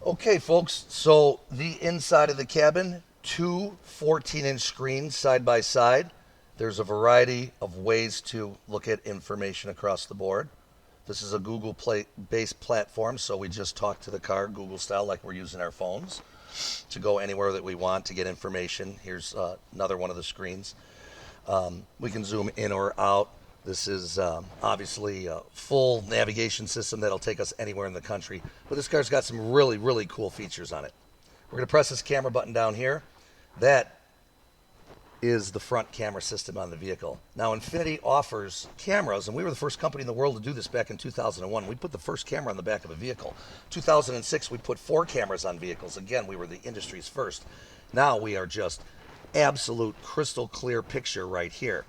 Okay, folks, so the inside of the cabin, two 14-inch screens side by side. There's a variety of ways to look at information across the board. This is a Google based platform, so we just talk to the car Google style like we're using our phones to go anywhere that we want to get information. Here's another one of the screens. We can zoom in or out. This is obviously a full navigation system that'll take us anywhere in the country. But this car's got some really, really cool features on it. We're going to press this camera button down here. That is the front camera system on the vehicle. Now, Infiniti offers cameras, and we were the first company in the world to do this back in 2001. We put the first camera on the back of a vehicle. 2006, we put 4 cameras on vehicles. Again, we were the industry's first. Now we are just absolute crystal clear picture right here.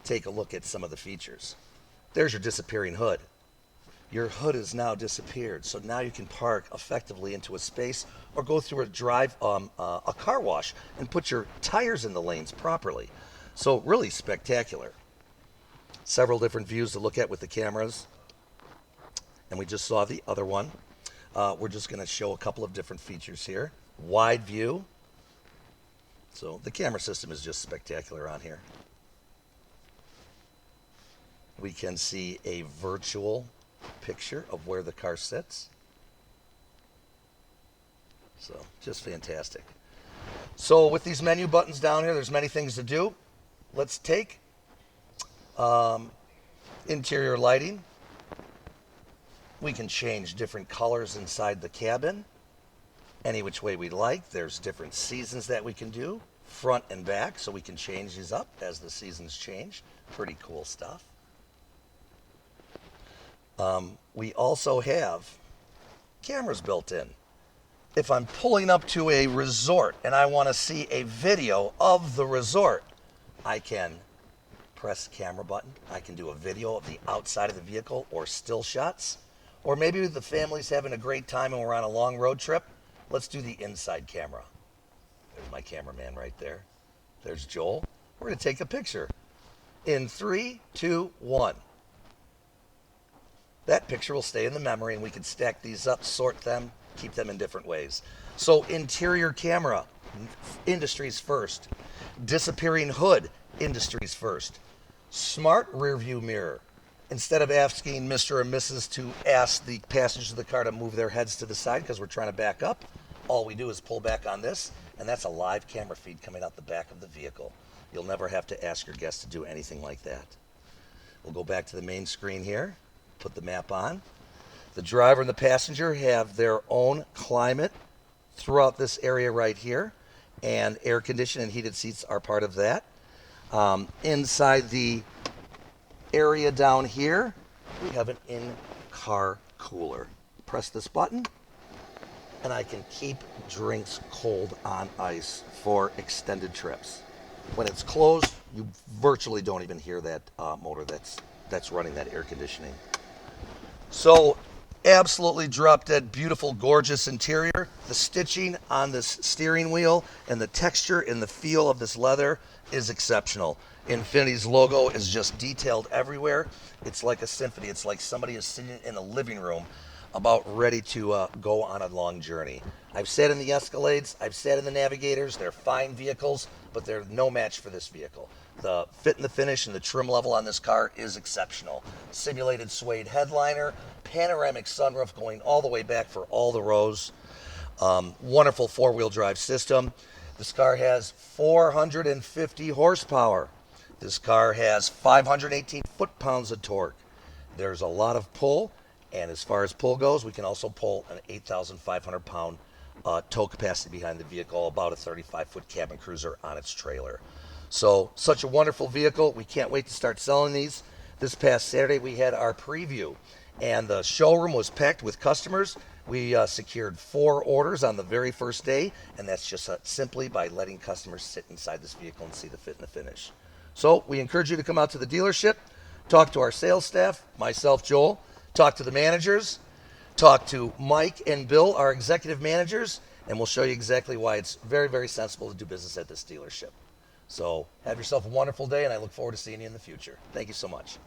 Take a look at some of the features. There's your disappearing hood. Your hood has now disappeared, so now you can park effectively into a space or go through a car wash and put your tires in the lanes properly. So really spectacular. Several different views to look at with the cameras, and we just saw the other one. We're just going to show a couple of different features here. Wide view. So the camera system is just spectacular on here. We can see a virtual picture of where the car sits. So just fantastic. So with these menu buttons down here, there's many things to do. Let's take interior lighting. We can change different colors inside the cabin any which way we like. There's different seasons that we can do, front and back, so we can change these up as the seasons change. Pretty cool stuff. We also have cameras built in. If I'm pulling up to a resort and I want to see a video of the resort, I can press the camera button. I can do a video of the outside of the vehicle or still shots. Or maybe the family's having a great time and we're on a long road trip. Let's do the inside camera. There's my cameraman right there. There's Joel. We're going to take a picture. In 3, 2, 1. That picture will stay in the memory, and we can stack these up, sort them, keep them in different ways. So interior camera, industry's first. Disappearing hood, industry's first. Smart rear view mirror. Instead of asking Mr. or Mrs. to ask the passengers of the car to move their heads to the side because we're trying to back up, all we do is pull back on this, and that's a live camera feed coming out the back of the vehicle. You'll never have to ask your guests to do anything like that. We'll go back to the main screen here. Put the map on. The driver and the passenger have their own climate throughout this area right here, and air conditioning and heated seats are part of that. Inside the area down here, we have an in-car cooler. Press this button, and I can keep drinks cold on ice for extended trips. When it's closed, you virtually don't even hear that motor that's running that air conditioning. So absolutely drop dead beautiful, gorgeous interior. The stitching on this steering wheel and the texture and the feel of this leather is exceptional. Infiniti's logo is just detailed everywhere. It's like a symphony. It's like somebody is sitting in a living room about ready to go on a long journey. I've sat in the Escalades, I've sat in the Navigators. They're fine vehicles, but they're no match for this vehicle. The fit and the finish and the trim level on this car is exceptional. Simulated suede headliner, panoramic sunroof going all the way back for all the rows. Wonderful four-wheel drive system. This car has 450 horsepower. This car has 518 foot-pounds of torque. There's a lot of pull, and as far as pull goes, we can also pull an 8,500-pound tow capacity behind the vehicle, about a 35-foot cabin cruiser on its trailer. So, such a wonderful vehicle. We can't wait to start selling these. This past Saturday, we had our preview, and the showroom was packed with customers. We secured 4 orders on the very first day, and that's just simply by letting customers sit inside this vehicle and see the fit and the finish. So, we encourage you to come out to the dealership, talk to our sales staff, myself, Joel, talk to the managers, talk to Mike and Bill, our executive managers, and we'll show you exactly why it's very, very sensible to do business at this dealership. So have yourself a wonderful day, and I look forward to seeing you in the future. Thank you so much.